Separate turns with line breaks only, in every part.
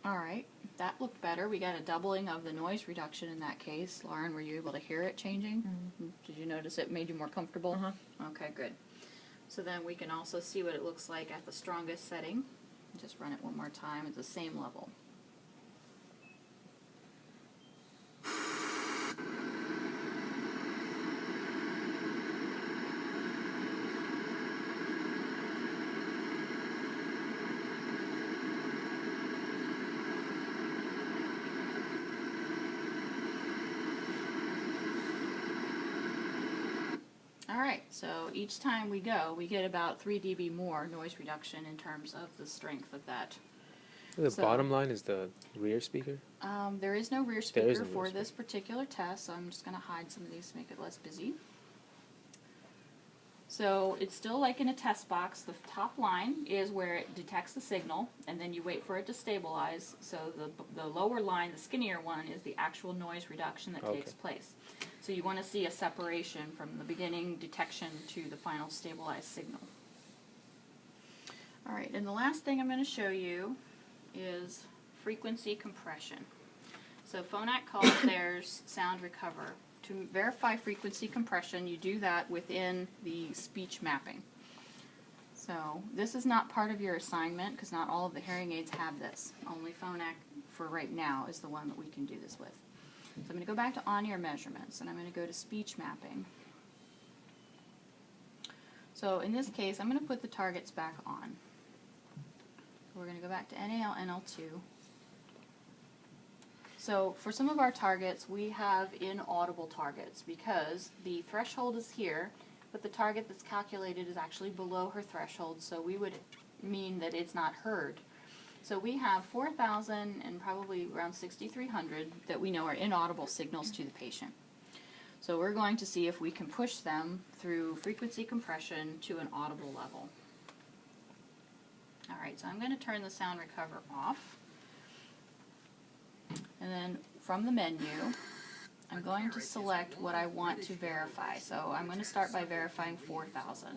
Alright, that looked better. We got a doubling of the noise reduction in that case. Lauren, were you able to hear it changing?
Mm-hmm.
Did you notice it made you more comfortable?
Uh-huh.
Okay, good. So then we can also see what it looks like at the strongest setting. Just run it one more time at the same level. Alright, so each time we go, we get about 3 dB more noise reduction in terms of the strength of that.
The
So-
bottom line is the rear speaker?
There is no rear
There is
speaker
no rear
for
speaker.
this particular test, so I'm just going to hide some of these to make it less busy. So it's still like in a test box. The top line is where it detects the signal, and then you wait for it to stabilize. So the lower line, the skinnier one, is the actual noise reduction that takes place. So you want to see a separation from the beginning detection to the final stabilized signal. Alright, and the last thing I'm going to show you is frequency compression. So Phonak calls theirs sound recover. To verify frequency compression, you do that within the speech mapping. So this is not part of your assignment because not all of the hearing aids have this. Only Phonak, for right now, is the one that we can do this with. So I'm going to go back to on-ear measurements, and I'm going to go to speech mapping. So in this case, I'm going to put the targets back on. So we're going to go back to NAL, NL2. So for some of our targets, we have inaudible targets because the threshold is here, but the target that's calculated is actually below her threshold, so we would mean that it's not heard. So we have 4,000 and probably around 6,300 that we know are inaudible signals to the patient. So we're going to see if we can push them through frequency compression to an audible level. Alright, so I'm going to turn the sound recover off. And then from the menu, I'm going to select what I want to verify. So I'm going to start by verifying 4,000.
A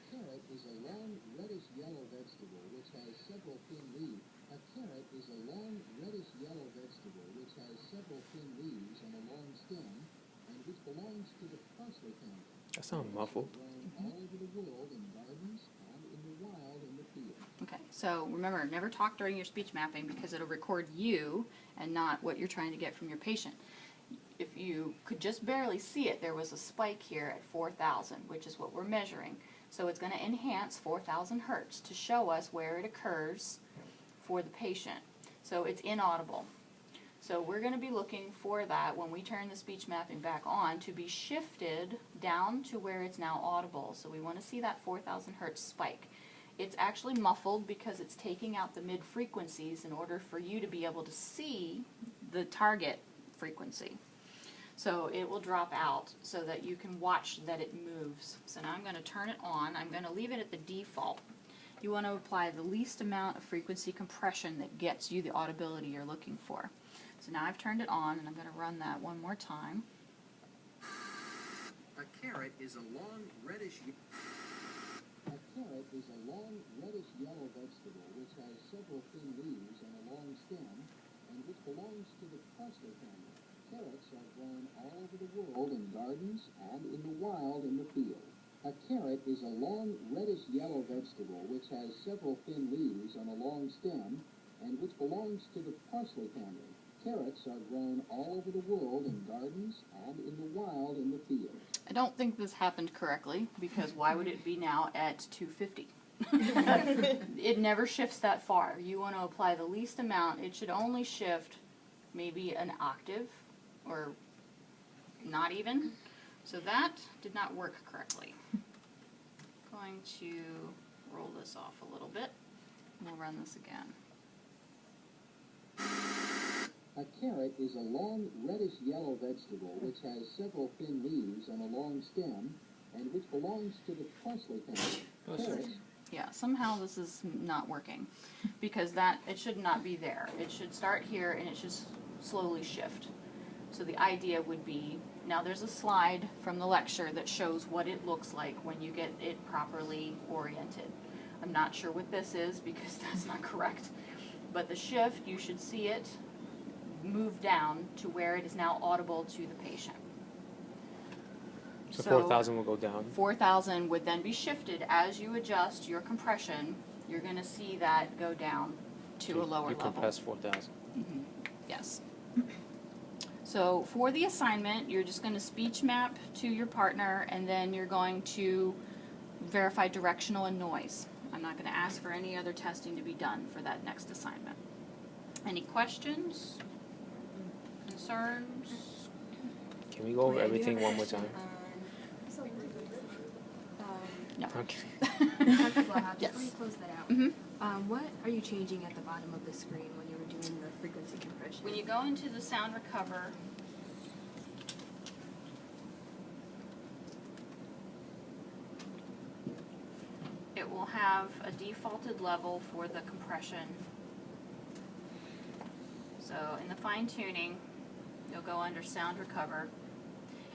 carrot is a long reddish-yellow vegetable which has several thin leaves. A carrot is a long reddish-yellow vegetable which has several thin leaves and a long stem, and which belongs to the parsley family.
That sounds muffled.
Grown all over the world in gardens and in the wild in the field.
Okay, so remember, never talk during your speech mapping because it'll record you and not what you're trying to get from your patient. If you could just barely see it, there was a spike here at 4,000, which is what we're measuring. So it's going to enhance 4,000 hertz to show us where it occurs for the patient. So it's inaudible. So we're going to be looking for that when we turn the speech mapping back on to be shifted down to where it's now audible. So we want to see that 4,000 hertz spike. It's actually muffled because it's taking out the mid-frequencies in order for you to be able to see the target frequency. So it will drop out so that you can watch that it moves. So now I'm going to turn it on. I'm going to leave it at the default. You want to apply the least amount of frequency compression that gets you the audibility you're looking for. So now I've turned it on, and I'm going to run that one more time.
A carrot is a long reddish. A carrot is a long reddish-yellow vegetable which has several thin leaves and a long stem, and which belongs to the parsley family. Carrots are grown all over the world in gardens and in the wild in the field. A carrot is a long reddish-yellow vegetable which has several thin leaves and a long stem, and which belongs to the parsley family. Carrots are grown all over the world in gardens and in the wild in the field.
I don't think this happened correctly, because why would it be now at 250? It never shifts that far. You want to apply the least amount. It should only shift maybe an octave, or not even. So that did not work correctly. Going to roll this off a little bit. We'll run this again.
A carrot is a long reddish-yellow vegetable which has several thin leaves and a long stem, and which belongs to the parsley family. Carrots.
Yeah, somehow this is not working, because that, it should not be there. It should start here and it should slowly shift. So the idea would be, now there's a slide from the lecture that shows what it looks like when you get it properly oriented. I'm not sure what this is because that's not correct. But the shift, you should see it move down to where it is now audible to the patient.
So 4,000 will go down.
4,000 would then be shifted as you adjust your compression. You're going to see that go down to a lower
You
level.
compress 4,000.
Mm-hmm. Yes. So for the assignment, you're just going to speech map to your partner, and then you're going to verify directional and noise. I'm not going to ask for any other testing to be done for that next assignment. Any questions? Concerns?
Can we go over everything one more time?
No.
Okay.
Dr. Blaha,
Yes.
before you close that out,
Mm-hmm.
what are you changing at the bottom of the screen when you were doing the frequency compression?
When you go into the sound recover, it will have a defaulted level for the compression. So in the fine tuning, you'll go under sound recover,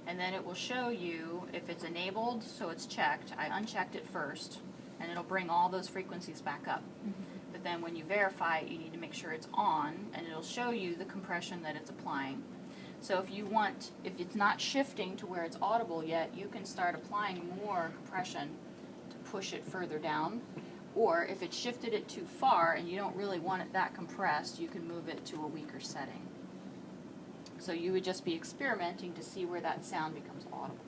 and then it will show you if it's enabled, so it's checked. I unchecked it first, and it'll bring all those frequencies back up. But then when you verify it, you need to make sure it's on, and it'll show you the compression that it's applying. So if it's not shifting to where it's audible yet, you can start applying more compression to push it further down. Or if it shifted it too far and you don't really want it that compressed, you can move it to a weaker setting. So you would just be experimenting to see where that sound becomes audible.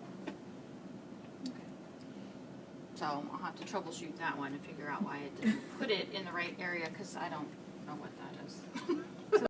So I'll have to troubleshoot that one and figure out why it didn't put it in the right area, because I don't